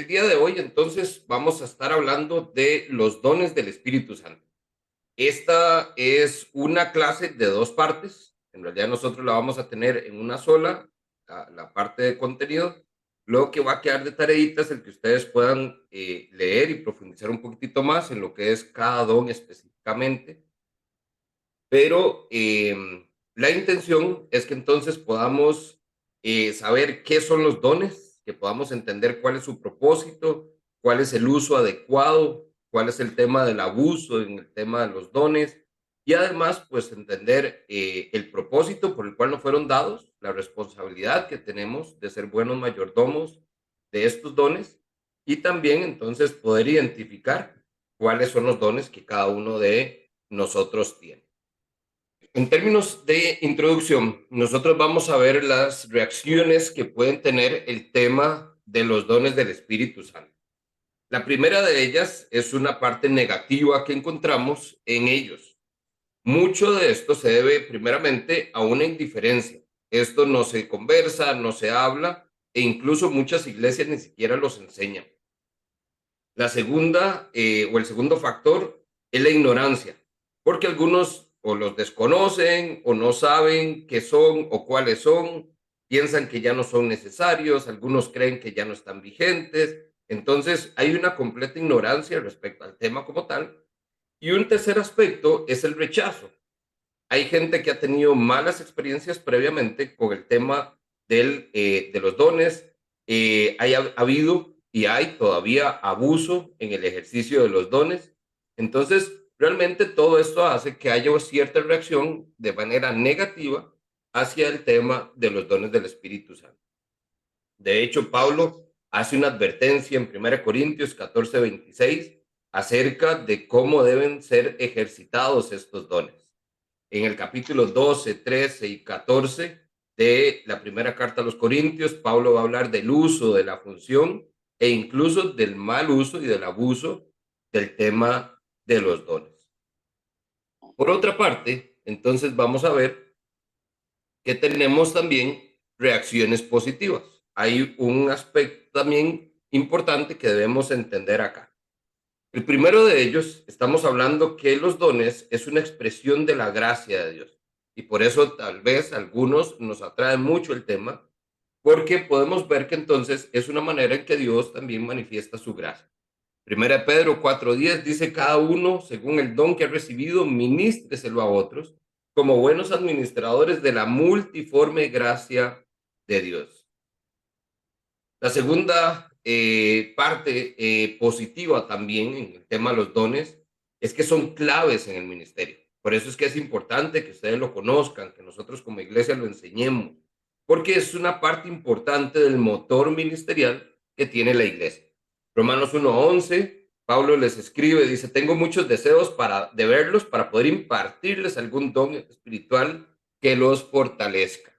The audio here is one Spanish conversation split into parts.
día de hoy entonces vamos a estar hablando de los dones del Espíritu Santo. Esta es una clase de dos partes. En realidad nosotros la vamos a tener en una sola, la parte de contenido. Lo que va a quedar de tareitas es el que ustedes puedan leer y profundizar un poquitito más en lo que es cada don específicamente. Pero la intención es que entonces podamos saber qué son los dones, que podamos entender cuál es su propósito, cuál es el uso adecuado, cuál es el tema del abuso en el tema de los dones y además pues entender el propósito por el cual nos fueron dados, la responsabilidad que tenemos de ser buenos mayordomos de estos dones y también entonces poder identificar cuáles son los dones que cada uno de nosotros tiene. En términos de introducción, nosotros vamos a ver las reacciones que pueden tener el tema de los dones del Espíritu Santo. La primera de ellas es una parte negativa que encontramos en ellos. Mucho de esto se debe primeramente a una indiferencia. Esto no se conversa, no se habla e incluso muchas iglesias ni siquiera los enseñan. La segunda o el segundo factor es la ignorancia, porque algunos o los desconocen o no saben qué son o cuáles son, piensan que ya no son necesarios, algunos creen que ya no están vigentes. Entonces hay una completa ignorancia respecto al tema como tal. Y un tercer aspecto es el rechazo. Hay gente que ha tenido malas experiencias previamente con el tema de los dones. Ha habido y hay todavía abuso en el ejercicio de los dones. Entonces, realmente todo esto hace que haya cierta reacción de manera negativa hacia el tema de los dones del Espíritu Santo. De hecho, Pablo hace una advertencia en 1 Corintios 14:26 acerca de cómo deben ser ejercitados estos dones. En el capítulo 12, 13 y 14 de la primera carta a los Corintios, Pablo va a hablar del uso, de la función e incluso del mal uso y del abuso del tema de los dones. Por otra parte, entonces vamos a ver que tenemos también reacciones positivas. Hay un aspecto también importante que debemos entender acá. El primero de ellos, estamos hablando que los dones es una expresión de la gracia de Dios. Y por eso tal vez a algunos nos atrae mucho el tema, porque podemos ver que entonces es una manera en que Dios también manifiesta su gracia. Primera de Pedro 4:10 dice, cada uno, según el don que ha recibido, ministreselo a otros, como buenos administradores de la multiforme gracia de Dios. La segunda parte positiva también en el tema de los dones es que son claves en el ministerio. Por eso es que es importante que ustedes lo conozcan, que nosotros como iglesia lo enseñemos, porque es una parte importante del motor ministerial que tiene la iglesia. Romanos 1:11, Pablo les escribe, dice, tengo muchos deseos de verlos para poder impartirles algún don espiritual que los fortalezca.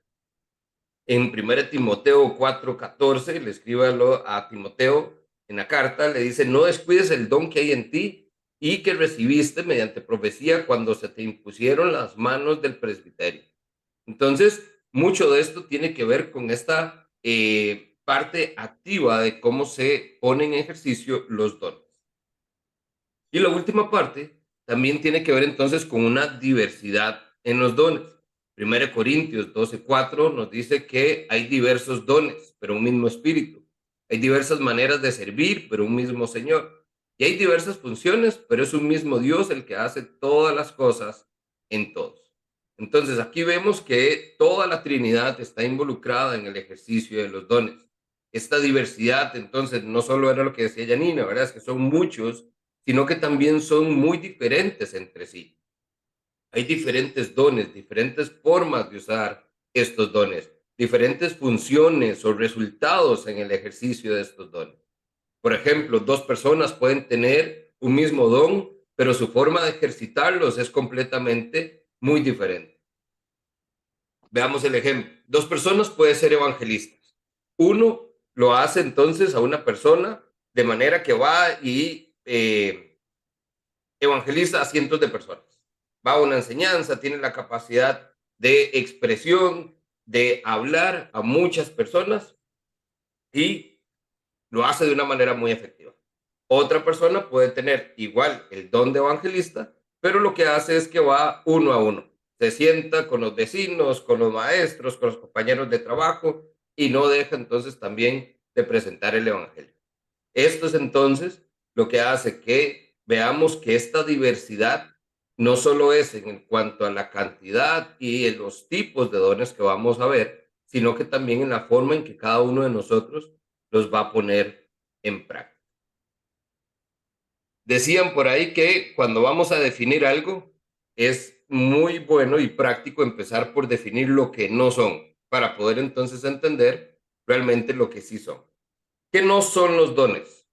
En 1 Timoteo 4:14 le escribe a Timoteo en la carta, le dice, no descuides el don que hay en ti y que recibiste mediante profecía cuando se te impusieron las manos del presbiterio. Entonces, mucho de esto tiene que ver con esta parte activa de cómo se ponen en ejercicio los dones. Y la última parte también tiene que ver entonces con una diversidad en los dones. 1 Corintios 12:4 nos dice que hay diversos dones, pero un mismo espíritu. Hay diversas maneras de servir, pero un mismo Señor. Y hay diversas funciones, pero es un mismo Dios el que hace todas las cosas en todos. Entonces aquí vemos que toda la Trinidad está involucrada en el ejercicio de los dones. Esta diversidad, entonces, no solo era lo que decía Janina, ¿verdad? Es que son muchos, sino que también son muy diferentes entre sí. Hay diferentes dones, diferentes formas de usar estos dones, diferentes funciones o resultados en el ejercicio de estos dones. Por ejemplo, dos personas pueden tener un mismo don, pero su forma de ejercitarlos es completamente muy diferente. Veamos el ejemplo. Dos personas pueden ser evangelistas. Uno lo hace entonces a una persona de manera que va y evangeliza a cientos de personas. Va a una enseñanza, tiene la capacidad de expresión, de hablar a muchas personas y lo hace de una manera muy efectiva. Otra persona puede tener igual el don de evangelista, pero lo que hace es que va uno a uno. Se sienta con los vecinos, con los maestros, con los compañeros de trabajo y no deja entonces también de presentar el evangelio. Esto es entonces lo que hace que veamos que esta diversidad no solo es en cuanto a la cantidad y en los tipos de dones que vamos a ver, sino que también en la forma en que cada uno de nosotros los va a poner en práctica. Decían por ahí que cuando vamos a definir algo, es muy bueno y práctico empezar por definir lo que no son, para poder entonces entender realmente lo que sí son. ¿Qué no son los dones?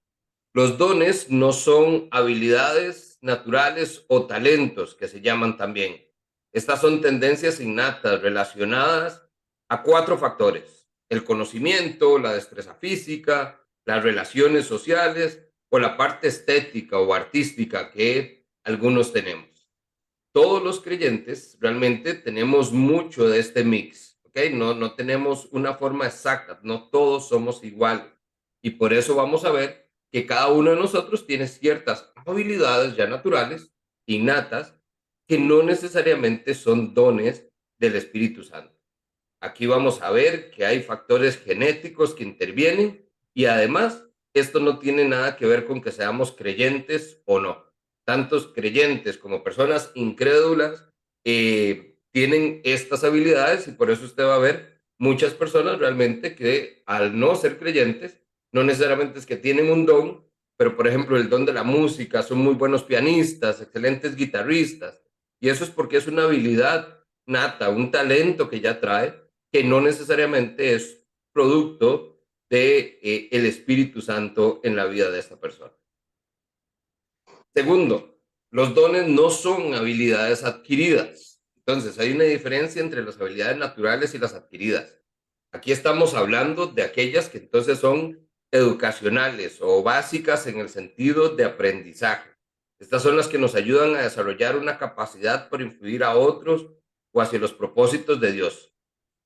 Los dones no son habilidades naturales o talentos, que se llaman también. Estas son tendencias innatas relacionadas a cuatro factores: el conocimiento, la destreza física, las relaciones sociales o la parte estética o artística que algunos tenemos. Todos los creyentes realmente tenemos mucho de este mix, ¿ok? No tenemos una forma exacta, no todos somos iguales. Y por eso vamos a ver que cada uno de nosotros tiene ciertas habilidades ya naturales, innatas, que no necesariamente son dones del Espíritu Santo. Aquí vamos a ver que hay factores genéticos que intervienen y además esto no tiene nada que ver con que seamos creyentes o no. Tantos creyentes como personas incrédulas tienen estas habilidades y por eso usted va a ver muchas personas realmente que al no ser creyentes, no necesariamente es que tienen un don, pero por ejemplo el don de la música, son muy buenos pianistas, excelentes guitarristas, y eso es porque es una habilidad nata, un talento que ya trae, que no necesariamente es producto de el Espíritu Santo en la vida de esta persona. Segundo, los dones no son habilidades adquiridas. Entonces, hay una diferencia entre las habilidades naturales y las adquiridas. Aquí estamos hablando de aquellas que entonces son educacionales o básicas en el sentido de aprendizaje. Estas son las que nos ayudan a desarrollar una capacidad para influir a otros o hacia los propósitos de Dios.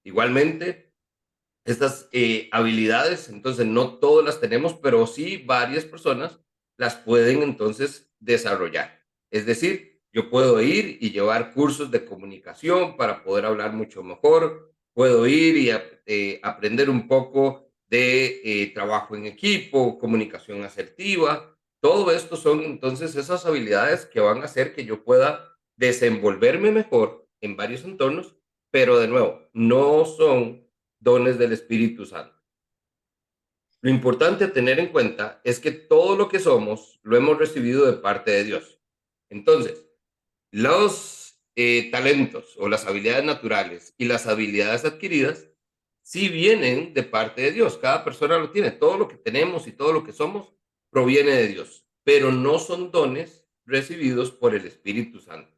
Igualmente, estas habilidades, entonces no todas las tenemos, pero sí varias personas las pueden entonces desarrollar. Es decir, yo puedo ir y llevar cursos de comunicación para poder hablar mucho mejor, puedo ir y aprender un poco de trabajo en equipo, comunicación asertiva. Todo esto son entonces esas habilidades que van a hacer que yo pueda desenvolverme mejor en varios entornos, pero de nuevo, no son dones del Espíritu Santo. Lo importante a tener en cuenta es que todo lo que somos lo hemos recibido de parte de Dios. Entonces, los talentos o las habilidades naturales y las habilidades adquiridas sí vienen de parte de Dios. Cada persona lo tiene. Todo lo que tenemos y todo lo que somos proviene de Dios, pero no son dones recibidos por el Espíritu Santo.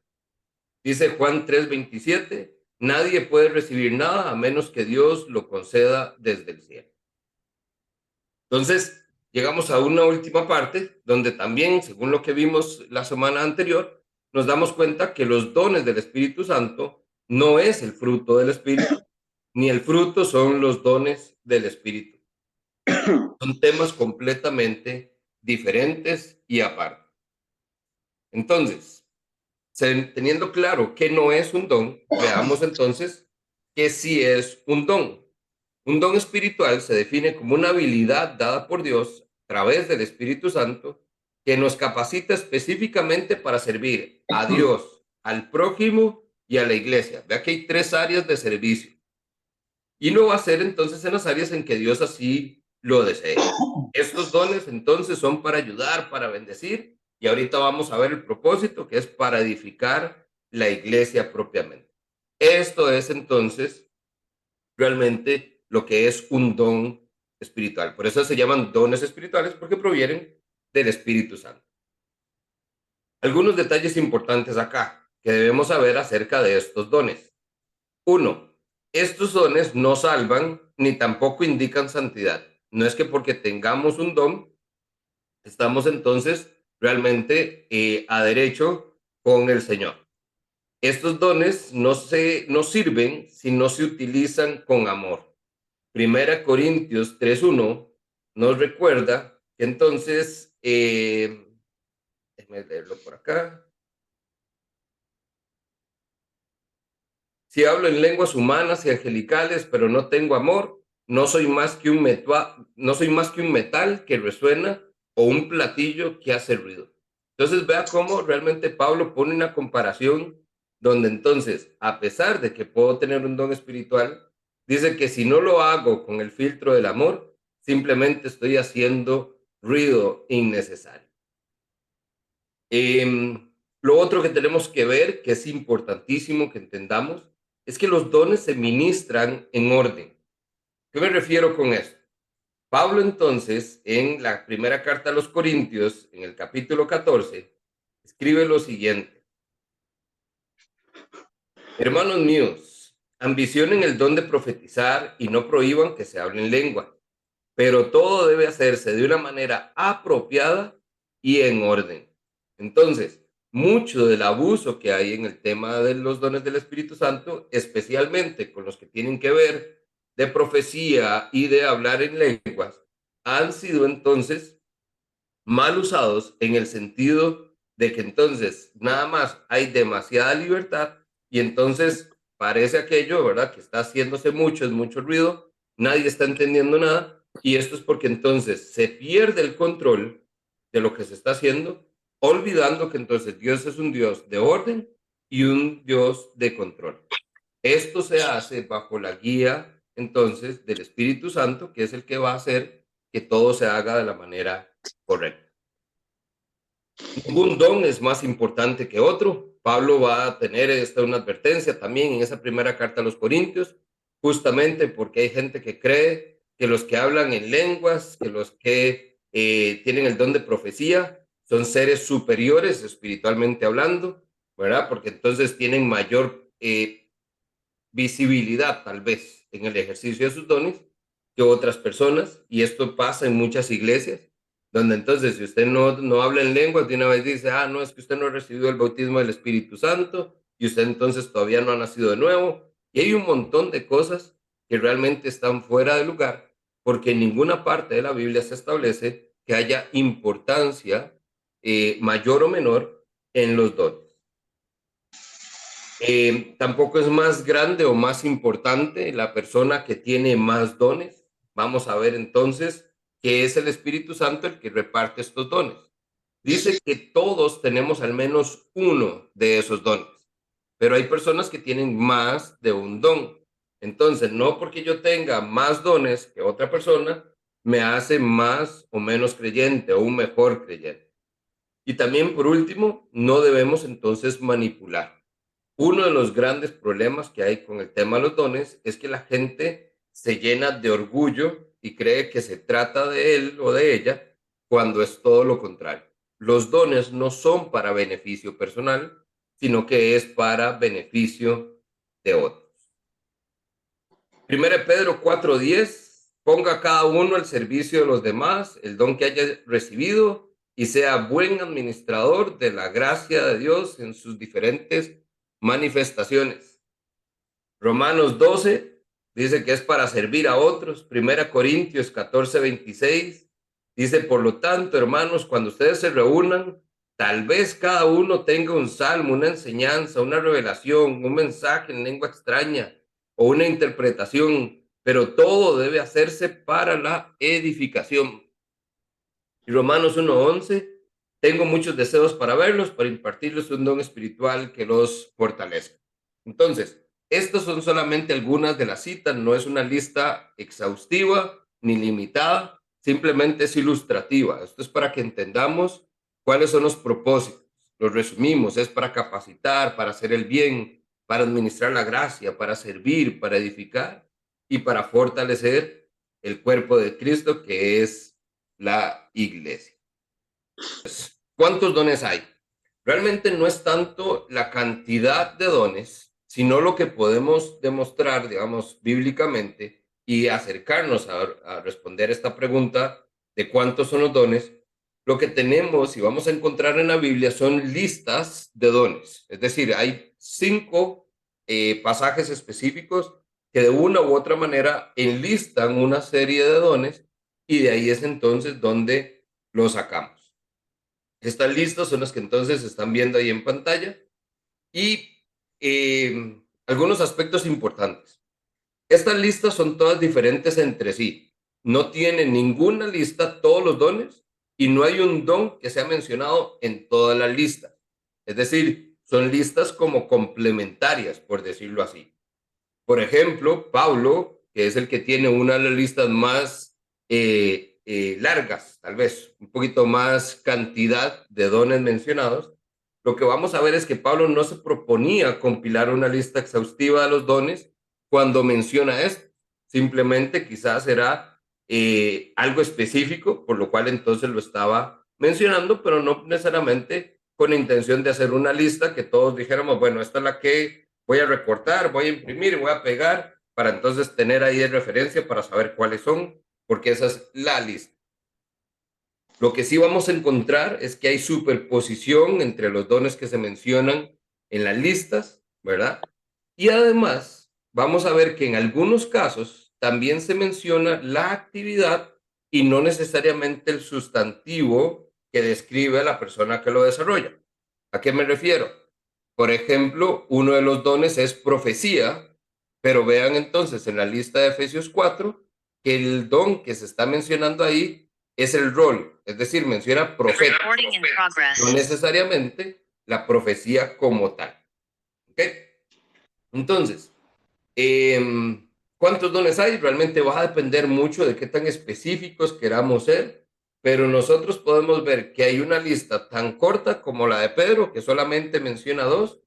Dice Juan 3:27, nadie puede recibir nada a menos que Dios lo conceda desde el cielo. Entonces, llegamos a una última parte donde también, según lo que vimos la semana anterior, nos damos cuenta que los dones del Espíritu Santo no es el fruto del Espíritu, ni el fruto son los dones del Espíritu. Son temas completamente diferentes y aparte. Entonces, teniendo claro que no es un don, veamos entonces que sí es un don. Un don espiritual se define como una habilidad dada por Dios a través del Espíritu Santo que nos capacita específicamente para servir a Dios, al prójimo y a la iglesia. Vea que hay tres áreas de servicio. Y lo va a hacer entonces en las áreas en que Dios así lo desee. Estos dones entonces son para ayudar, para bendecir, y ahorita vamos a ver el propósito, que es para edificar la iglesia propiamente. Esto es entonces realmente lo que es un don espiritual. Por eso se llaman dones espirituales, porque provienen del Espíritu Santo. Algunos detalles importantes acá que debemos saber acerca de estos dones. Uno, estos dones no salvan ni tampoco indican santidad. No es que porque tengamos un don, estamos entonces realmente a derecho con el Señor. Estos dones no sirven si no se utilizan con amor. Primera Corintios 3:1 nos recuerda que entonces, déjeme leerlo por acá. Si hablo en lenguas humanas y angelicales, pero no tengo amor, no soy más que un metal que resuena o un platillo que hace ruido. Entonces vea cómo realmente Pablo pone una comparación donde entonces, a pesar de que puedo tener un don espiritual, dice que si no lo hago con el filtro del amor, simplemente estoy haciendo ruido innecesario. Lo otro que tenemos que ver, que es importantísimo que entendamos, es que los dones se ministran en orden. ¿Qué me refiero con esto? Pablo entonces, en la primera carta a los Corintios, en el capítulo 14, escribe lo siguiente. Hermanos míos, ambicionen el don de profetizar y no prohíban que se hable en lengua, pero todo debe hacerse de una manera apropiada y en orden. Entonces, mucho del abuso que hay en el tema de los dones del Espíritu Santo, especialmente con los que tienen que ver de profecía y de hablar en lenguas, han sido entonces mal usados en el sentido de que entonces nada más hay demasiada libertad y entonces parece aquello, ¿verdad? Que está haciéndose mucho, es mucho ruido, nadie está entendiendo nada y esto es porque entonces se pierde el control de lo que se está haciendo, olvidando que entonces Dios es un Dios de orden y un Dios de control. Esto se hace bajo la guía entonces del Espíritu Santo, que es el que va a hacer que todo se haga de la manera correcta. Ningún don es más importante que otro. Pablo va a tener una advertencia también en esa primera carta a los Corintios, justamente porque hay gente que cree que los que hablan en lenguas, que los que tienen el don de profecía, son seres superiores espiritualmente hablando, ¿verdad? Porque entonces tienen mayor visibilidad tal vez en el ejercicio de sus dones que otras personas, y esto pasa en muchas iglesias, donde entonces si usted no habla en lenguas, de una vez dice, no, es que usted no ha recibido el bautismo del Espíritu Santo, y usted entonces todavía no ha nacido de nuevo, y hay un montón de cosas que realmente están fuera de lugar, porque en ninguna parte de la Biblia se establece que haya importancia mayor o menor en los dones. Tampoco es más grande o más importante la persona que tiene más dones. Vamos a ver entonces que es el Espíritu Santo el que reparte estos dones. Dice que todos tenemos al menos uno de esos dones, pero hay personas que tienen más de un don. Entonces, no porque yo tenga más dones que otra persona, me hace más o menos creyente o un mejor creyente. Y también, por último, no debemos entonces manipular. Uno de los grandes problemas que hay con el tema de los dones es que la gente se llena de orgullo y cree que se trata de él o de ella cuando es todo lo contrario. Los dones no son para beneficio personal, sino que es para beneficio de otros. Primero Pedro 4:10, ponga cada uno al servicio de los demás el don que haya recibido y sea buen administrador de la gracia de Dios en sus diferentes manifestaciones. Romanos 12 dice que es para servir a otros. Primera Corintios 14:26 dice, por lo tanto, hermanos, cuando ustedes se reúnan, tal vez cada uno tenga un salmo, una enseñanza, una revelación, un mensaje en lengua extraña o una interpretación, pero todo debe hacerse para la edificación. Y Romanos 1:11, tengo muchos deseos para verlos, para impartirles un don espiritual que los fortalezca. Entonces, estas son solamente algunas de las citas, no es una lista exhaustiva ni limitada, simplemente es ilustrativa. Esto es para que entendamos cuáles son los propósitos. Los resumimos, es para capacitar, para hacer el bien, para administrar la gracia, para servir, para edificar y para fortalecer el cuerpo de Cristo, que es la iglesia. ¿Cuántos dones hay? Realmente no es tanto la cantidad de dones, sino lo que podemos demostrar, digamos, bíblicamente y acercarnos a responder esta pregunta de cuántos son los dones. Lo que tenemos y vamos a encontrar en la Biblia son listas de dones. Es decir, hay 5 pasajes específicos que de una u otra manera enlistan una serie de dones y de ahí es entonces donde lo sacamos. Estas listas son las que entonces están viendo ahí en pantalla y algunos aspectos importantes. Estas listas son todas diferentes entre sí. No tiene ninguna lista todos los dones y no hay un don que sea mencionado en todas las listas. Es decir, son listas como complementarias, por decirlo así. Por ejemplo, Pablo, que es el que tiene una de las listas más largas, tal vez un poquito más cantidad de dones mencionados, lo que vamos a ver es que Pablo no se proponía compilar una lista exhaustiva de los dones cuando menciona esto. Simplemente quizás era algo específico, por lo cual entonces lo estaba mencionando, pero no necesariamente con la intención de hacer una lista que todos dijéramos, bueno, esta es la que voy a recortar, voy a imprimir, voy a pegar, para entonces tener ahí de referencia para saber cuáles son, porque esa es la lista. Lo que sí vamos a encontrar es que hay superposición entre los dones que se mencionan en las listas, ¿verdad? Y además vamos a ver que en algunos casos también se menciona la actividad y no necesariamente el sustantivo que describe a la persona que lo desarrolla. ¿A qué me refiero? Por ejemplo, uno de los dones es profecía, pero vean entonces en la lista de Efesios 4 que el don que se está mencionando ahí es el rol, es decir, menciona profeta, no necesariamente la profecía como tal. ¿Ok? Entonces, ¿cuántos dones hay? Realmente va a depender mucho de qué tan específicos queramos ser, pero nosotros podemos ver que hay una lista tan corta como la de Pedro, que solamente menciona dos,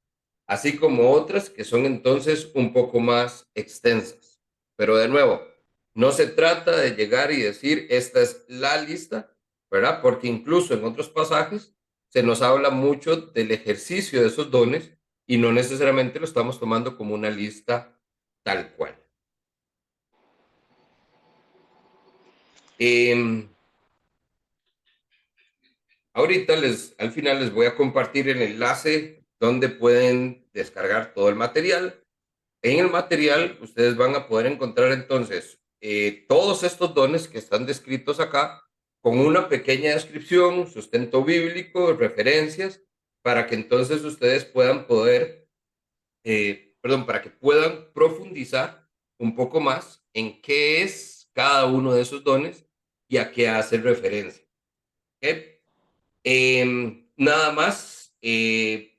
así como otras que son entonces un poco más extensas. Pero de nuevo, no se trata de llegar y decir, esta es la lista, ¿verdad? Porque incluso en otros pasajes se nos habla mucho del ejercicio de esos dones y no necesariamente lo estamos tomando como una lista tal cual. Eh, Ahorita al final les voy a compartir el enlace donde pueden descargar todo el material. En el material ustedes van a poder encontrar entonces todos estos dones que están descritos acá con una pequeña descripción, sustento bíblico, referencias, para que entonces ustedes para que puedan profundizar un poco más en qué es cada uno de esos dones y a qué hace referencia. ¿Okay? Nada más,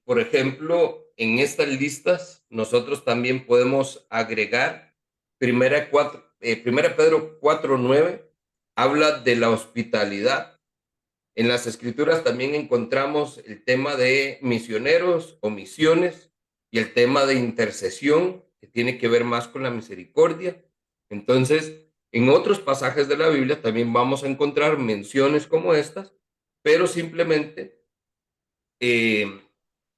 por ejemplo, en estas listas nosotros también podemos agregar primera Pedro 4:9, habla de la hospitalidad. En las escrituras también encontramos el tema de misioneros o misiones y el tema de intercesión, que tiene que ver más con la misericordia. Entonces, en otros pasajes de la Biblia también vamos a encontrar menciones como estas, pero simplemente eh,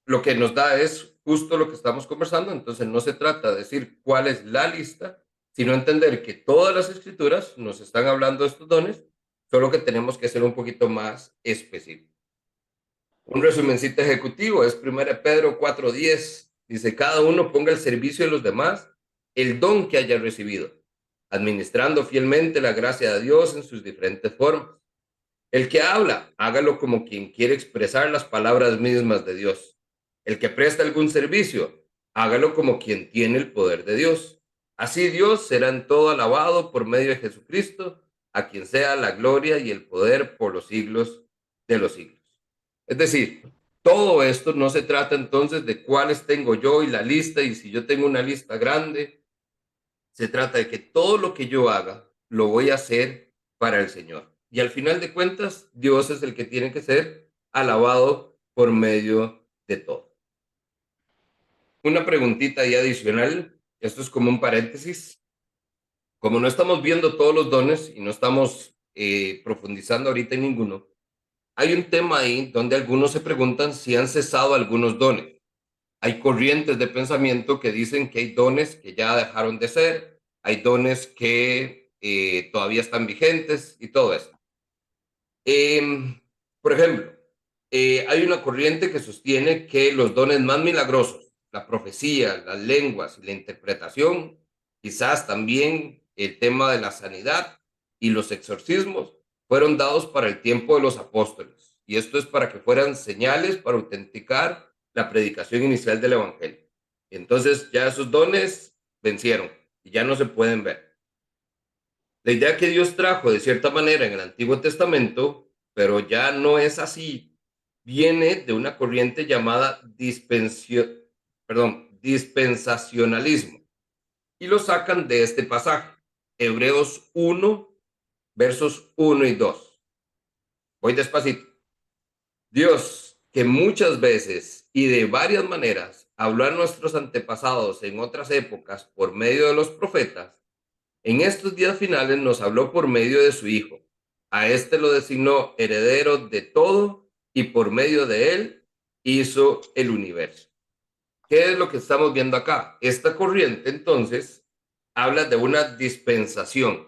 lo que nos da es justo lo que estamos conversando. Entonces, no se trata de decir cuál es la lista, sino entender que todas las escrituras nos están hablando de estos dones, solo que tenemos que ser un poquito más específicos. Un resumencito ejecutivo es 1 Pedro 4:10. Dice, cada uno ponga al servicio de los demás el don que haya recibido, administrando fielmente la gracia de Dios en sus diferentes formas. El que habla, hágalo como quien quiere expresar las palabras mismas de Dios. El que presta algún servicio, hágalo como quien tiene el poder de Dios. Así Dios será en todo alabado por medio de Jesucristo, a quien sea la gloria y el poder por los siglos de los siglos. Es decir, todo esto no se trata entonces de cuáles tengo yo y la lista, y si yo tengo una lista grande, se trata de que todo lo que yo haga lo voy a hacer para el Señor. Y al final de cuentas, Dios es el que tiene que ser alabado por medio de todo. Una preguntita ahí adicional, esto es como un paréntesis. Como no estamos viendo todos los dones y no estamos profundizando ahorita en ninguno, hay un tema ahí donde algunos se preguntan si han cesado algunos dones. Hay corrientes de pensamiento que dicen que hay dones que ya dejaron de ser, hay dones que todavía están vigentes y todo eso. Por ejemplo, hay una corriente que sostiene que los dones más milagrosos, la profecía, las lenguas y la interpretación, quizás también el tema de la sanidad, y los exorcismos fueron dados para el tiempo de los apóstoles. Y esto es para que fueran señales para autenticar la predicación inicial del evangelio. Entonces ya esos dones vencieron y ya no se pueden ver. La idea que Dios trajo de cierta manera en el Antiguo Testamento, pero ya no es así, viene de una corriente llamada dispensacionalismo y lo sacan de este pasaje, Hebreos 1, versos 1 y 2. Voy despacito. Dios, que muchas veces y de varias maneras habló a nuestros antepasados en otras épocas por medio de los profetas, en estos días finales nos habló por medio de su Hijo. A este lo designó heredero de todo y por medio de él hizo el universo. ¿Qué es lo que estamos viendo acá? Esta corriente entonces habla de una dispensación.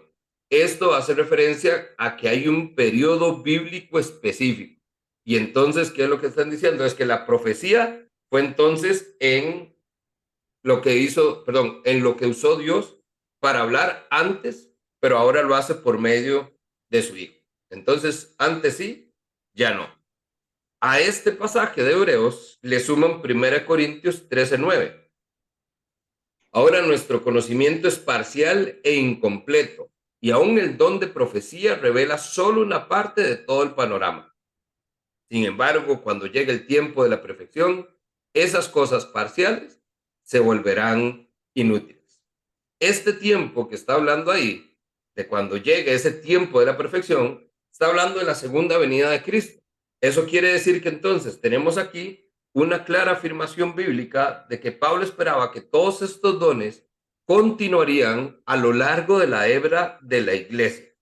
Esto hace referencia a que hay un periodo bíblico específico. Y entonces, ¿qué es lo que están diciendo? Es que la profecía fue entonces en lo que hizo, perdón, en lo que usó Dios para hablar antes, pero ahora lo hace por medio de su Hijo. Entonces, antes sí, ya no. A este pasaje de Hebreos le suman 1 Corintios 13:9. Ahora nuestro conocimiento es parcial e incompleto, y aún el don de profecía revela solo una parte de todo el panorama. Sin embargo, cuando llegue el tiempo de la perfección, esas cosas parciales se volverán inútiles. Este tiempo que está hablando ahí, de cuando llegue ese tiempo de la perfección, está hablando de la segunda venida de Cristo. Eso quiere decir que entonces tenemos aquí una clara afirmación bíblica de que Pablo esperaba que todos estos dones continuarían a lo largo de la hebra de la iglesia,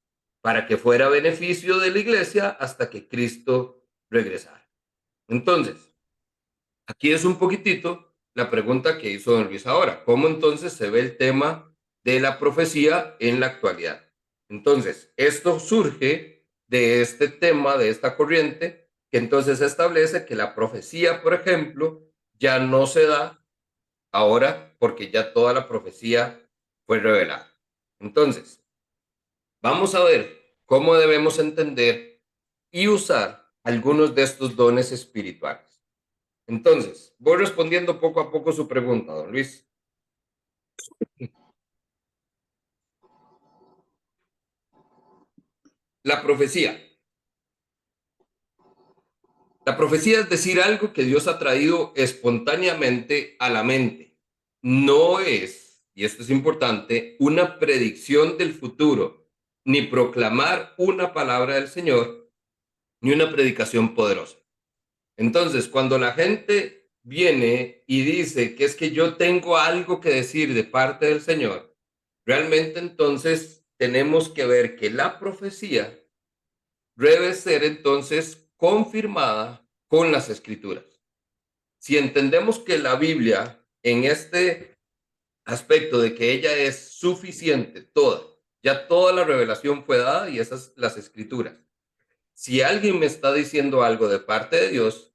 para que fuera beneficio de la iglesia hasta que Cristo regresara. Entonces, aquí es un poquitito la pregunta que hizo don Luis ahora. ¿Cómo entonces se ve el tema de la profecía en la actualidad? Entonces, esto surge de este tema, de esta corriente, que entonces establece que la profecía, por ejemplo, ya no se da ahora porque ya toda la profecía fue revelada. Entonces, vamos a ver cómo debemos entender y usar algunos de estos dones espirituales. Entonces, voy respondiendo poco a poco su pregunta, don Luis. La profecía. La profecía es decir algo que Dios ha traído espontáneamente a la mente. No es, y esto es importante, una predicción del futuro, ni proclamar una palabra del Señor, ni una predicación poderosa. Entonces, cuando la gente viene y dice que es que yo tengo algo que decir de parte del Señor, realmente entonces tenemos que ver que la profecía debe ser entonces confirmada con las escrituras. Si entendemos que la Biblia en este aspecto de que ella es suficiente, toda, ya toda la revelación fue dada y esas las escrituras. Si alguien me está diciendo algo de parte de Dios,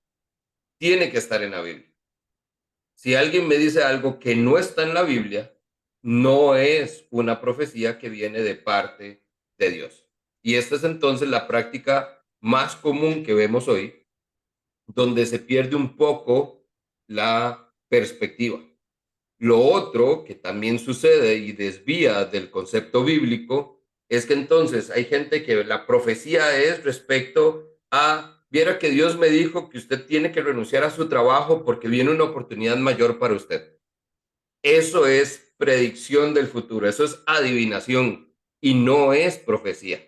tiene que estar en la Biblia. Si alguien me dice algo que no está en la Biblia, no es una profecía que viene de parte de Dios. Y esta es entonces la práctica más común que vemos hoy, donde se pierde un poco la perspectiva. Lo otro que también sucede y desvía del concepto bíblico es que entonces hay gente que la profecía es respecto a, viera que Dios me dijo que usted tiene que renunciar a su trabajo porque viene una oportunidad mayor para usted. Eso es predicción del futuro, eso es adivinación y no es profecía,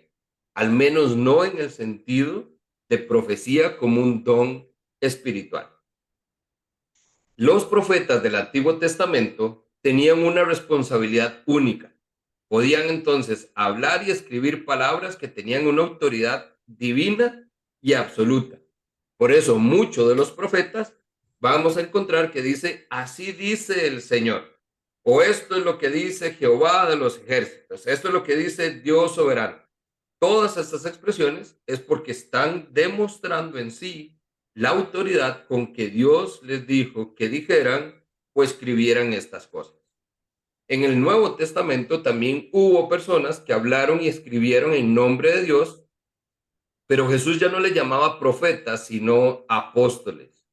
al menos no en el sentido de profecía como un don espiritual. Los profetas del Antiguo Testamento tenían una responsabilidad única. Podían entonces hablar y escribir palabras que tenían una autoridad divina y absoluta. Por eso muchos de los profetas vamos a encontrar que dice, así dice el Señor, o esto es lo que dice Jehová de los ejércitos, esto es lo que dice Dios soberano. Todas estas expresiones es porque están demostrando en sí la autoridad con que Dios les dijo que dijeran o escribieran estas cosas. en el Nuevo Testamento también hubo personas que hablaron y escribieron en nombre de Dios, pero Jesús ya no le llamaba profetas, sino apóstoles.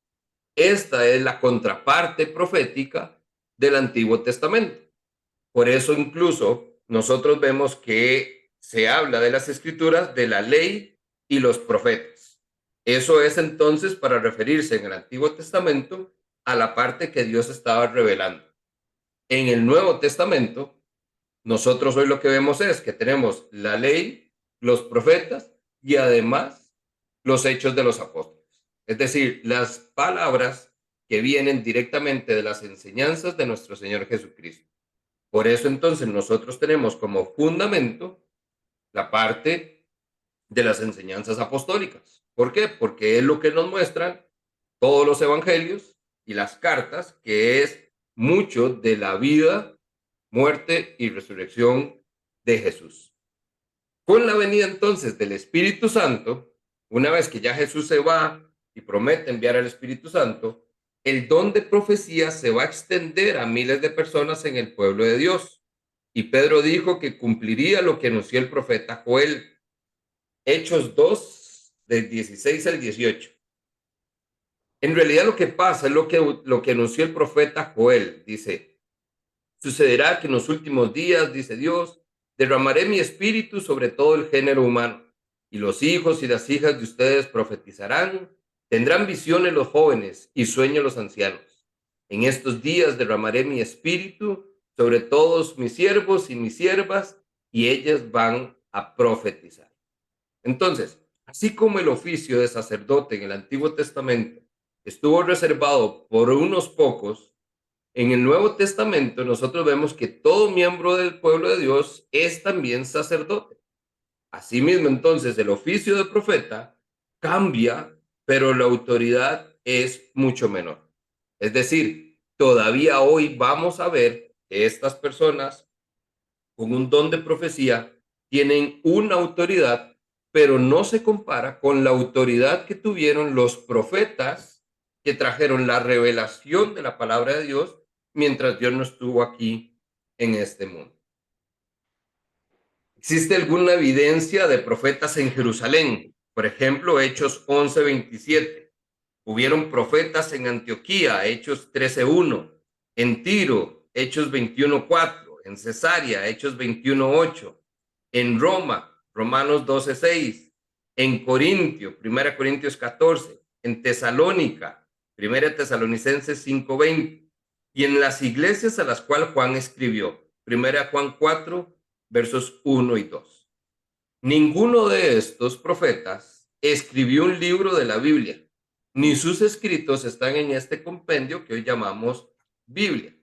Esta es la contraparte profética del Antiguo Testamento. Por eso incluso nosotros vemos que se habla de las escrituras, de la ley y los profetas. Eso es entonces para referirse en el Antiguo Testamento a la parte que Dios estaba revelando. En el Nuevo Testamento, nosotros hoy lo que vemos es que tenemos la ley, los profetas y además los hechos de los apóstoles. Es decir, las palabras que vienen directamente de las enseñanzas de nuestro Señor Jesucristo. Por eso entonces nosotros tenemos como fundamento la parte de las enseñanzas apostólicas. ¿Por qué? Porque es lo que nos muestran todos los evangelios y las cartas, que es mucho de la vida, muerte y resurrección de Jesús. Con la venida entonces del Espíritu Santo, una vez que ya Jesús se va y promete enviar al Espíritu Santo, el don de profecía se va a extender a miles de personas en el pueblo de Dios. Y Pedro dijo que cumpliría lo que anunció el profeta Joel. Hechos 2, del 16 al 18. En realidad lo que pasa es lo que anunció el profeta Joel. Dice, sucederá que en los últimos días, dice Dios, derramaré mi espíritu sobre todo el género humano, y los hijos y las hijas de ustedes profetizarán, tendrán visiones los jóvenes y sueños los ancianos. En estos días derramaré mi espíritu sobre todos mis siervos y mis siervas, y ellas van a profetizar. Entonces, así como el oficio de sacerdote en el Antiguo Testamento estuvo reservado por unos pocos, en el Nuevo Testamento nosotros vemos que todo miembro del pueblo de Dios es también sacerdote. Asimismo, entonces, el oficio de profeta cambia, pero la autoridad es mucho menor. Es decir, todavía hoy vamos a ver que estas personas con un don de profecía tienen una autoridad, pero no se compara con la autoridad que tuvieron los profetas que trajeron la revelación de la palabra de Dios mientras Dios no estuvo aquí en este mundo. ¿Existe alguna evidencia de profetas en Jerusalén? Por ejemplo, Hechos 11:27. Hubieron profetas en Antioquía, Hechos 13:1. En Tiro, Hechos 21:4. En Cesarea, Hechos 21:8. En Roma, Romanos 12:6. En Corintio, 1 Corintios 14. En Tesalónica, 1 Tesalonicenses 5:20. Y en las iglesias a las cuales Juan escribió, 1 Juan 4, versos 1 y 2. Ninguno de estos profetas escribió un libro de la Biblia, ni sus escritos están en este compendio que hoy llamamos Biblia.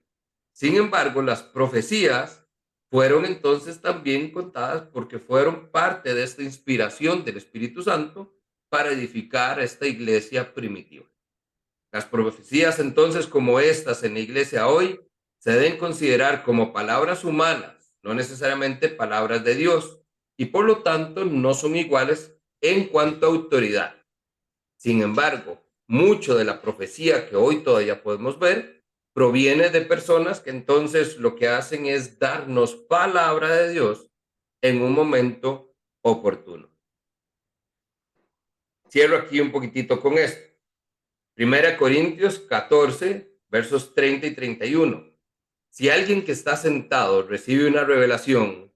Sin embargo, las profecías fueron entonces también contadas porque fueron parte de esta inspiración del Espíritu Santo para edificar esta iglesia primitiva. Las profecías entonces como estas en la iglesia hoy se deben considerar como palabras humanas, no necesariamente palabras de Dios, y por lo tanto no son iguales en cuanto a autoridad. Sin embargo, mucho de la profecía que hoy todavía podemos ver proviene de personas que entonces lo que hacen es darnos palabra de Dios en un momento oportuno. Cierro aquí un poquitito con esto. 1 Corintios 14, versos 30 y 31. Si alguien que está sentado recibe una revelación,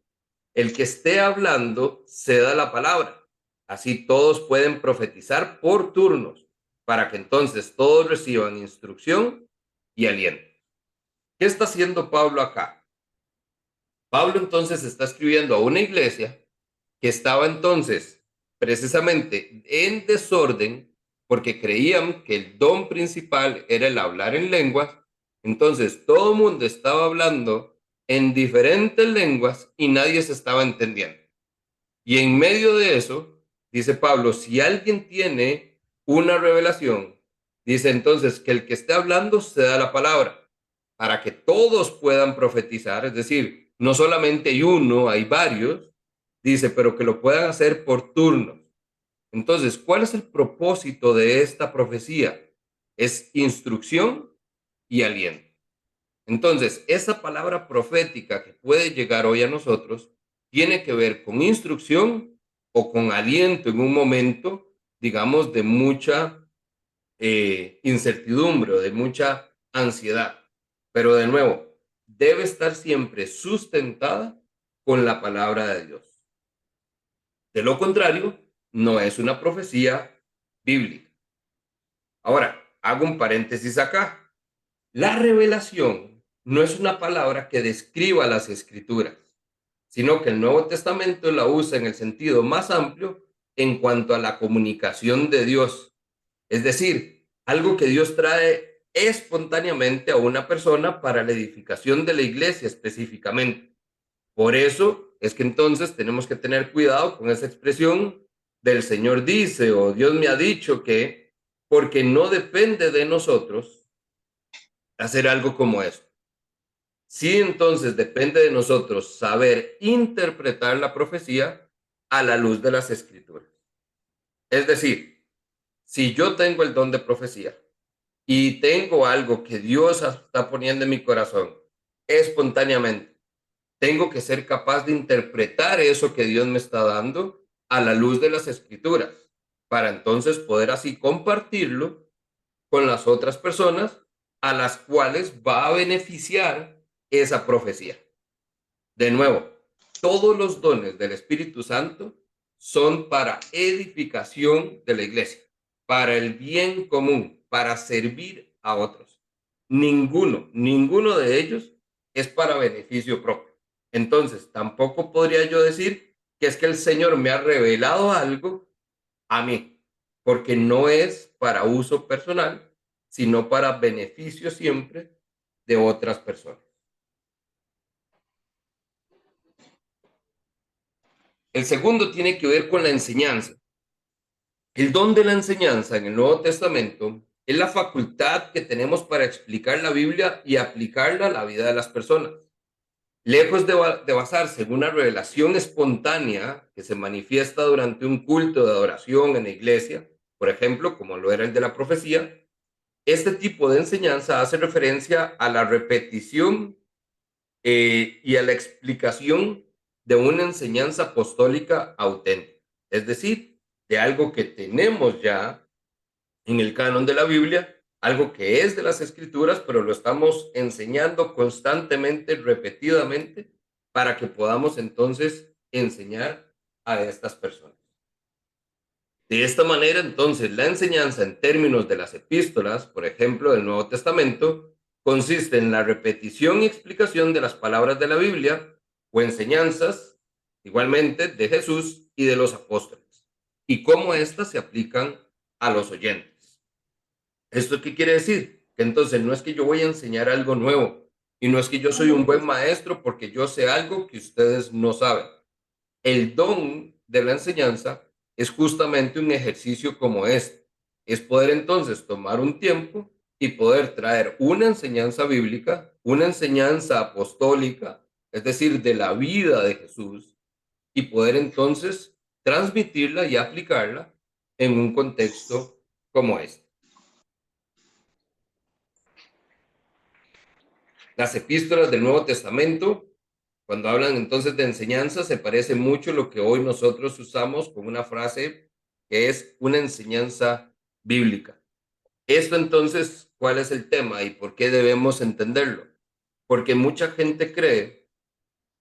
el que esté hablando ceda la palabra. Así todos pueden profetizar por turnos, para que entonces todos reciban instrucción y aliento. ¿Qué está haciendo Pablo acá? Pablo entonces está escribiendo a una iglesia que estaba entonces precisamente en desorden porque creían que el don principal era el hablar en lenguas. Entonces todo el mundo estaba hablando en diferentes lenguas y nadie se estaba entendiendo. Y en medio de eso, dice Pablo, si alguien tiene una revelación, dice entonces que el que esté hablando se da la palabra para que todos puedan profetizar, es decir, no solamente hay uno, hay varios, dice, pero que lo puedan hacer por turnos. Entonces, ¿cuál es el propósito de esta profecía? Es instrucción y aliento. Entonces, esa palabra profética que puede llegar hoy a nosotros tiene que ver con instrucción o con aliento en un momento, digamos, de mucha incertidumbre o de mucha ansiedad. Pero de nuevo, debe estar siempre sustentada con la palabra de Dios. De lo contrario, no es una profecía bíblica. Ahora, hago un paréntesis acá. La revelación no es una palabra que describa las escrituras, sino que el Nuevo Testamento la usa en el sentido más amplio en cuanto a la comunicación de Dios. Es decir, algo que Dios trae espontáneamente a una persona para la edificación de la iglesia específicamente. Por eso es que entonces tenemos que tener cuidado con esa expresión del Señor dice o Dios me ha dicho que, porque no depende de nosotros hacer algo como esto. Sí, entonces depende de nosotros saber interpretar la profecía a la luz de las escrituras. Es decir, si yo tengo el don de profecía y tengo algo que Dios está poniendo en mi corazón espontáneamente, tengo que ser capaz de interpretar eso que Dios me está dando a la luz de las escrituras, para entonces poder así compartirlo con las otras personas a las cuales va a beneficiar esa profecía. De nuevo, todos los dones del Espíritu Santo son para edificación de la iglesia, para el bien común, para servir a otros. Ninguno de ellos es para beneficio propio. Entonces, tampoco podría yo decir que es que el Señor me ha revelado algo a mí, porque no es para uso personal, sino para beneficio siempre de otras personas. El segundo tiene que ver con la enseñanza. El don de la enseñanza en el Nuevo Testamento es la facultad que tenemos para explicar la Biblia y aplicarla a la vida de las personas. Lejos de basarse en una revelación espontánea que se manifiesta durante un culto de adoración en la iglesia, por ejemplo, como lo era el de la profecía, este tipo de enseñanza hace referencia a la repetición y a la explicación de una enseñanza apostólica auténtica, es decir, de algo que tenemos ya en el canon de la Biblia, algo que es de las escrituras, pero lo estamos enseñando constantemente, repetidamente, para que podamos entonces enseñar a estas personas. De esta manera, entonces, la enseñanza en términos de las epístolas, por ejemplo, del Nuevo Testamento, consiste en la repetición y explicación de las palabras de la Biblia o enseñanzas, igualmente, de Jesús y de los apóstoles, y cómo éstas se aplican a los oyentes. ¿Esto qué quiere decir? Que entonces no es que yo voy a enseñar algo nuevo, y no es que yo soy un buen maestro porque yo sé algo que ustedes no saben. El don de la enseñanza es justamente un ejercicio como este. Es poder entonces tomar un tiempo y poder traer una enseñanza bíblica, una enseñanza apostólica, es decir, de la vida de Jesús, y poder entonces transmitirla y aplicarla en un contexto como este. Las epístolas del Nuevo Testamento, cuando hablan entonces de enseñanza, se parece mucho a lo que hoy nosotros usamos con una frase que es una enseñanza bíblica. Esto entonces, ¿cuál es el tema y por qué debemos entenderlo? Porque mucha gente cree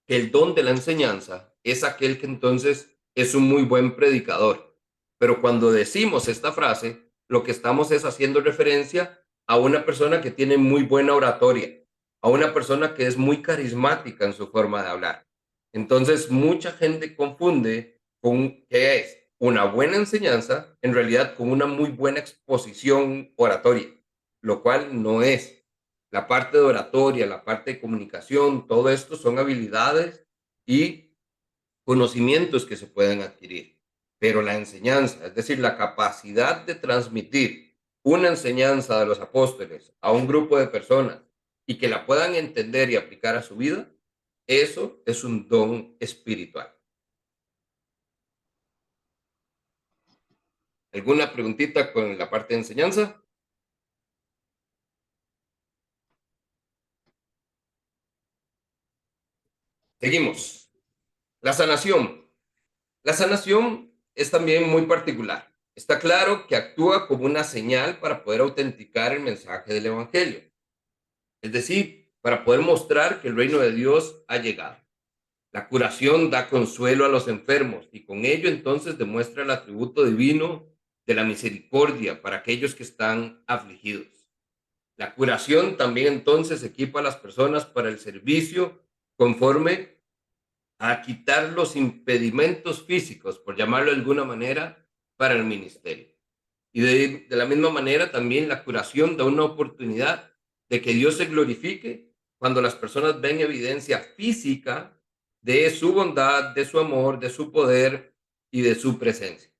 que el don de la enseñanza es aquel que entonces es un muy buen predicador. Pero cuando decimos esta frase, lo que estamos es haciendo referencia a una persona que tiene muy buena oratoria, a una persona que es muy carismática en su forma de hablar. Entonces, mucha gente confunde con qué es una buena enseñanza, en realidad con una muy buena exposición oratoria, lo cual no es. La parte de oratoria, la parte de comunicación, todo esto son habilidades y conocimientos que se pueden adquirir. Pero la enseñanza, es decir, la capacidad de transmitir una enseñanza de los apóstoles a un grupo de personas y que la puedan entender y aplicar a su vida, eso es un don espiritual. ¿Alguna preguntita con la parte de enseñanza? Seguimos. La sanación. La sanación es también muy particular. Está claro que actúa como una señal para poder autenticar el mensaje del Evangelio, es decir, para poder mostrar que el reino de Dios ha llegado. La curación da consuelo a los enfermos y con ello entonces demuestra el atributo divino de la misericordia para aquellos que están afligidos. La curación también entonces equipa a las personas para el servicio conforme a quitar los impedimentos físicos, por llamarlo de alguna manera, para el ministerio. Y de la misma manera también la curación da una oportunidad de que Dios se glorifique cuando las personas ven evidencia física de su bondad, de su amor, de su poder y de su presencia.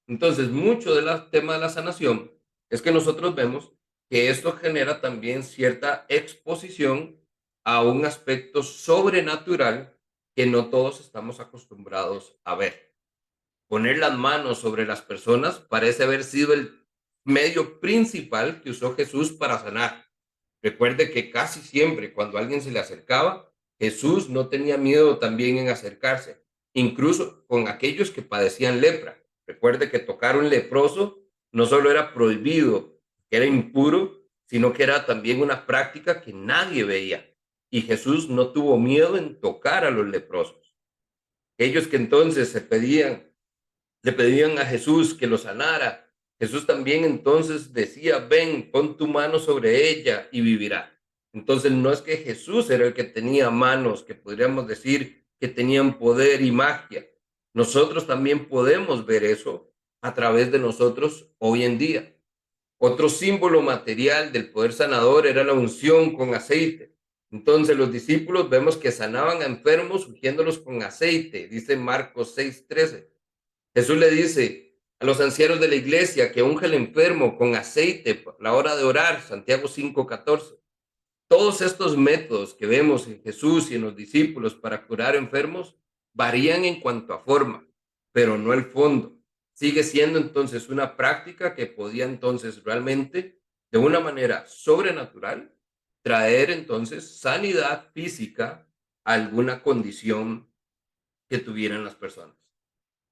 Entonces, mucho del tema de la sanación es que nosotros vemos que esto genera también cierta exposición a un aspecto sobrenatural que no todos estamos acostumbrados a ver. Poner las manos sobre las personas parece haber sido el medio principal que usó Jesús para sanar. Recuerde que casi siempre cuando alguien se le acercaba, Jesús no tenía miedo también en acercarse, incluso con aquellos que padecían lepra. Recuerde que tocar un leproso no solo era prohibido, que era impuro, sino que era también una práctica que nadie veía. Y Jesús no tuvo miedo en tocar a los leprosos. Ellos que entonces le pedían a Jesús que lo sanara. Jesús también entonces decía, ven, pon tu mano sobre ella y vivirá. Entonces no es que Jesús era el que tenía manos, que podríamos decir que tenían poder y magia. Nosotros también podemos ver eso a través de nosotros hoy en día. Otro símbolo material del poder sanador era la unción con aceite. Entonces los discípulos vemos que sanaban a enfermos ungiéndolos con aceite, dice Marcos 6:13. Jesús le dice a los ancianos de la iglesia que unge al enfermo con aceite a la hora de orar, Santiago 5:14. Todos estos métodos que vemos en Jesús y en los discípulos para curar enfermos varían en cuanto a forma, pero no el fondo. Sigue siendo entonces una práctica que podía entonces realmente, de una manera sobrenatural, traer entonces sanidad física a alguna condición que tuvieran las personas.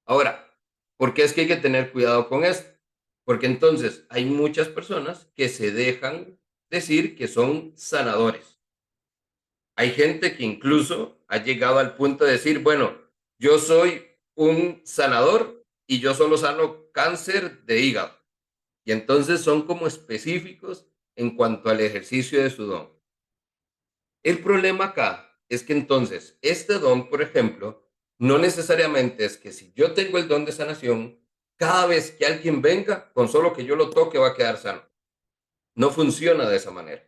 Ahora, ¿por qué es que hay que tener cuidado con esto? Porque entonces hay muchas personas que se dejan decir que son sanadores. Hay gente que incluso ha llegado al punto de decir, bueno, yo soy un sanador y yo solo sano cáncer de hígado. Y entonces son como específicos en cuanto al ejercicio de su don. El problema acá es que entonces este don, por ejemplo, no necesariamente es que si yo tengo el don de sanación, cada vez que alguien venga, con solo que yo lo toque va a quedar sano. No funciona de esa manera.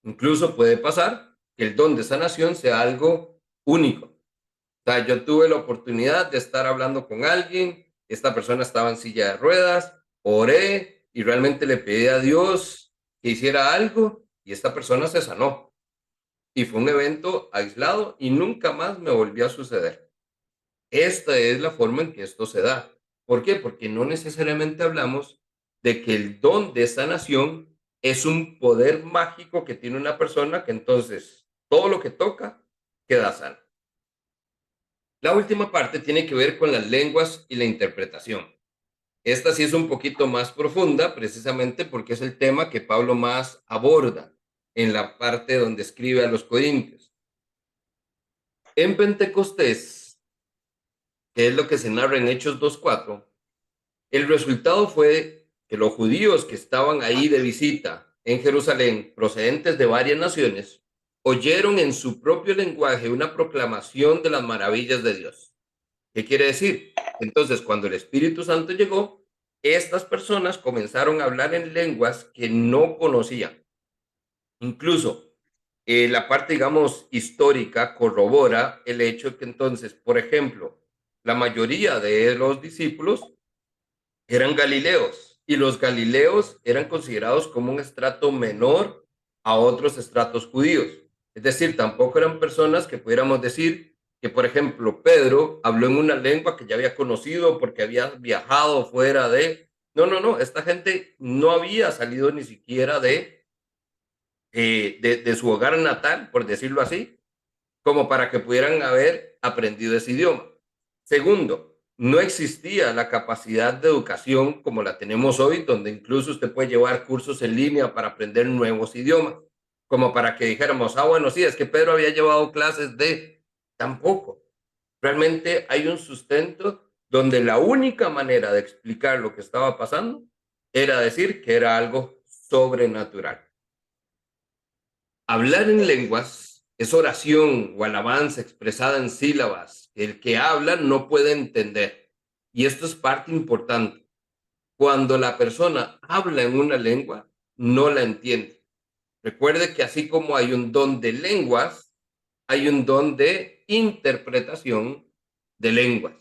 Incluso puede pasar que el don de sanación sea algo único. O sea, yo tuve la oportunidad de estar hablando con alguien, esta persona estaba en silla de ruedas, oré y realmente le pedí a Dios que hiciera algo y esta persona se sanó. Y fue un evento aislado y nunca más me volvió a suceder. Esta es la forma en que esto se da. ¿Por qué? Porque no necesariamente hablamos de que el don de sanación es un poder mágico que tiene una persona que entonces todo lo que toca queda sano. La última parte tiene que ver con las lenguas y la interpretación. Esta sí es un poquito más profunda, precisamente porque es el tema que Pablo más aborda en la parte donde escribe a los Corintios. En Pentecostés, que es lo que se narra en Hechos 2:4, el resultado fue que los judíos que estaban ahí de visita en Jerusalén, procedentes de varias naciones, oyeron en su propio lenguaje una proclamación de las maravillas de Dios. ¿Qué quiere decir? Entonces, cuando el Espíritu Santo llegó, estas personas comenzaron a hablar en lenguas que no conocían. Incluso la parte, digamos, histórica corrobora el hecho que entonces, por ejemplo, la mayoría de los discípulos eran galileos y los galileos eran considerados como un estrato menor a otros estratos judíos. Es decir, tampoco eran personas que pudiéramos decir que, por ejemplo, Pedro habló en una lengua que ya había conocido porque había viajado fuera de... No, no, no, esta gente no había salido ni siquiera de su hogar natal, por decirlo así, como para que pudieran haber aprendido ese idioma. Segundo, no existía la capacidad de educación como la tenemos hoy, donde incluso usted puede llevar cursos en línea para aprender nuevos idiomas, como para que dijéramos, bueno, sí, es que Pedro había llevado clases de... Tampoco. Realmente hay un sustento donde la única manera de explicar lo que estaba pasando era decir que era algo sobrenatural. Hablar en lenguas es oración o alabanza expresada en sílabas que el que habla no puede entender. Y esto es parte importante. Cuando la persona habla en una lengua, no la entiende. Recuerde que así como hay un don de lenguas, hay un don de interpretación de lenguas.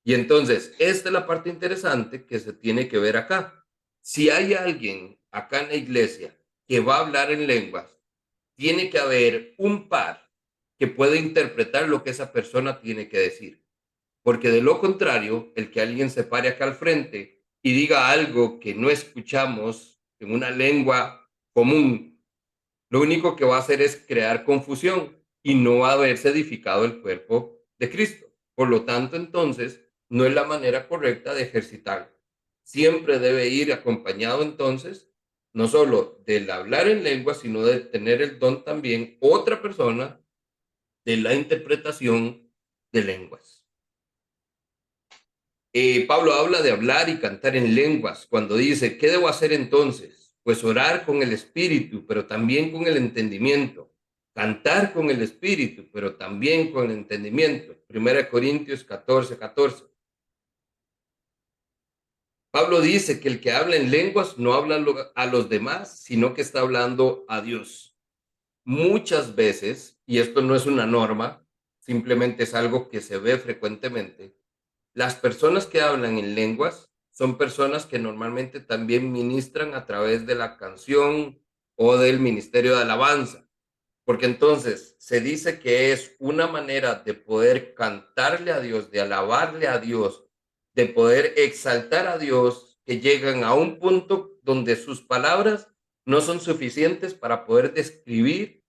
Y entonces, esta es la parte interesante que se tiene que ver acá. Si hay alguien acá en la iglesia que va a hablar en lenguas, tiene que haber un par que pueda interpretar lo que esa persona tiene que decir. Porque de lo contrario, el que alguien se pare acá al frente y diga algo que no escuchamos en una lengua común, lo único que va a hacer es crear confusión y no va a haberse edificado el cuerpo de Cristo. Por lo tanto, entonces, no es la manera correcta de ejercitar. Siempre debe ir acompañado entonces, no solo del hablar en lengua, sino de tener el don también otra persona de la interpretación de lenguas. Pablo habla de hablar y cantar en lenguas cuando dice, ¿qué debo hacer entonces? Pues orar con el espíritu, pero también con el entendimiento. Cantar con el espíritu, pero también con el entendimiento. 1 Corintios 14:14. Pablo dice que el que habla en lenguas no habla a los demás, sino que está hablando a Dios. Muchas veces, y esto no es una norma, simplemente es algo que se ve frecuentemente, las personas que hablan en lenguas son personas que normalmente también ministran a través de la canción o del ministerio de alabanza, porque entonces se dice que es una manera de poder cantarle a Dios, de alabarle a Dios, de poder exaltar a Dios, que llegan a un punto donde sus palabras no son suficientes para poder describir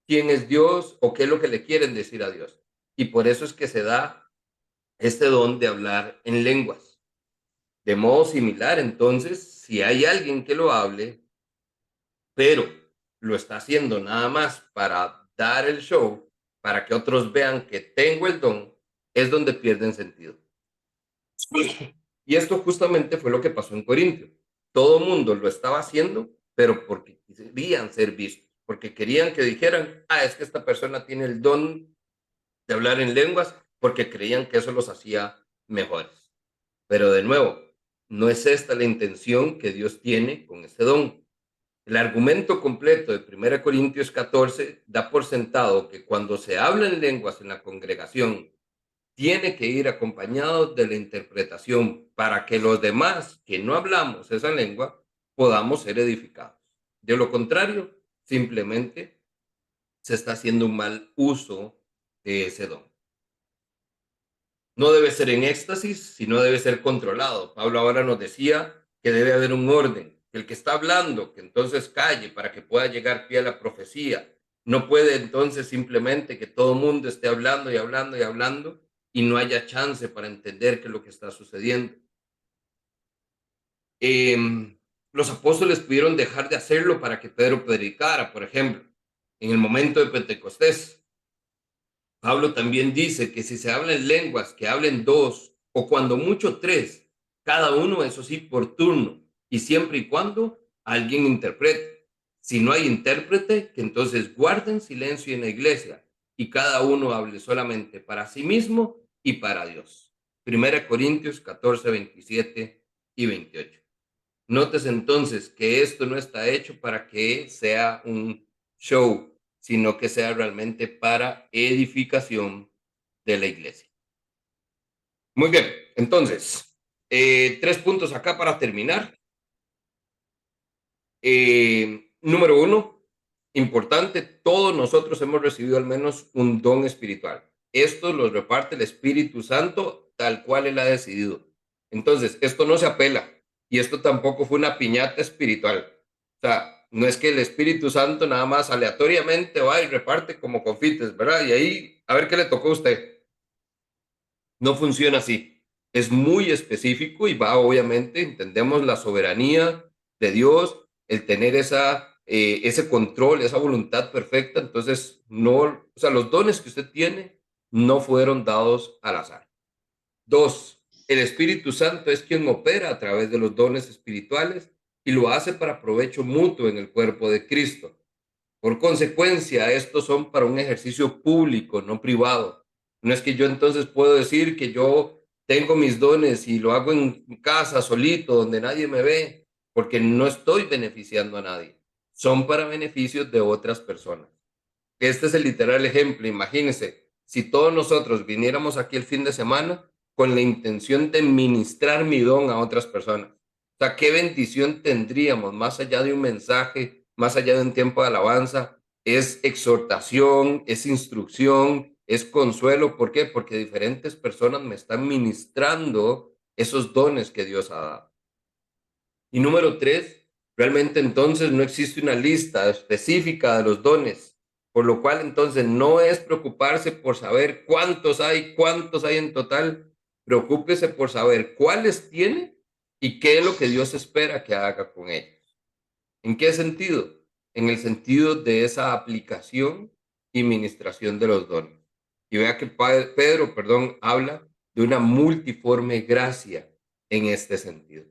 quién es Dios o qué es lo que le quieren decir a Dios. Y por eso es que se da este don de hablar en lenguas. De modo similar, entonces, si hay alguien que lo hable, pero lo está haciendo nada más para dar el show, para que otros vean que tengo el don, es donde pierden sentido. Y esto justamente fue lo que pasó en Corintio. Todo el mundo lo estaba haciendo, pero porque querían ser vistos, porque querían que dijeran, es que esta persona tiene el don de hablar en lenguas, porque creían que eso los hacía mejores. Pero de nuevo, no es esta la intención que Dios tiene con este don. El argumento completo de 1 Corintios 14 da por sentado que cuando se habla en lenguas en la congregación, tiene que ir acompañado de la interpretación para que los demás que no hablamos esa lengua podamos ser edificados. De lo contrario, simplemente se está haciendo un mal uso de ese don. No debe ser en éxtasis, sino debe ser controlado. Pablo ahora nos decía que debe haber un orden, que el que está hablando, que entonces calle para que pueda llegar pie a la profecía. No puede entonces simplemente que todo el mundo esté hablando y hablando y hablando y no haya chance para entender qué es lo que está sucediendo. Los apóstoles pudieron dejar de hacerlo para que Pedro predicara, por ejemplo, en el momento de Pentecostés. Pablo también dice que si se habla en lenguas, que hablen dos o cuando mucho tres, cada uno, eso sí, por turno, y siempre y cuando alguien interprete. Si no hay intérprete, que entonces guarden silencio en la iglesia y cada uno hable solamente para sí mismo y para Dios. 1 Corintios 14, 27 y 28. Notes entonces que esto no está hecho para que sea un show, sino que sea realmente para edificación de la iglesia. Muy bien, entonces, 3 puntos acá para terminar. Número 1, importante, todos nosotros hemos recibido al menos un don espiritual. Esto lo reparte el Espíritu Santo tal cual Él ha decidido. Entonces, esto no se apela y esto tampoco fue una piñata espiritual. O sea, No es que el Espíritu Santo nada más aleatoriamente va y reparte como confites, ¿verdad? Y ahí a ver qué le tocó a usted. No funciona así. Es muy específico y va, obviamente, entendemos la soberanía de Dios, el tener ese control, esa voluntad perfecta. Entonces, no, o sea, los dones que usted tiene no fueron dados al azar. Dos, el Espíritu Santo es quien opera a través de los dones espirituales y lo hace para provecho mutuo en el cuerpo de Cristo. Por consecuencia, estos son para un ejercicio público, no privado. No es que yo entonces puedo decir que yo tengo mis dones y lo hago en casa, solito, donde nadie me ve, porque no estoy beneficiando a nadie. Son para beneficios de otras personas. Este es el literal ejemplo. Imagínense, si todos nosotros viniéramos aquí el fin de semana con la intención de ministrar mi don a otras personas. O sea, qué bendición tendríamos más allá de un mensaje, más allá de un tiempo de alabanza. Es exhortación, es instrucción, es consuelo. ¿Por qué? Porque diferentes personas me están ministrando esos dones que Dios ha dado. Y número tres, realmente entonces no existe una lista específica de los dones, por lo cual entonces no es preocuparse por saber cuántos hay en total, preocúpese por saber cuáles tiene y qué es lo que Dios espera que haga con ellos. ¿En qué sentido? En el sentido de esa aplicación y ministración de los dones. Y vea que Pedro, habla de una multiforme gracia en este sentido.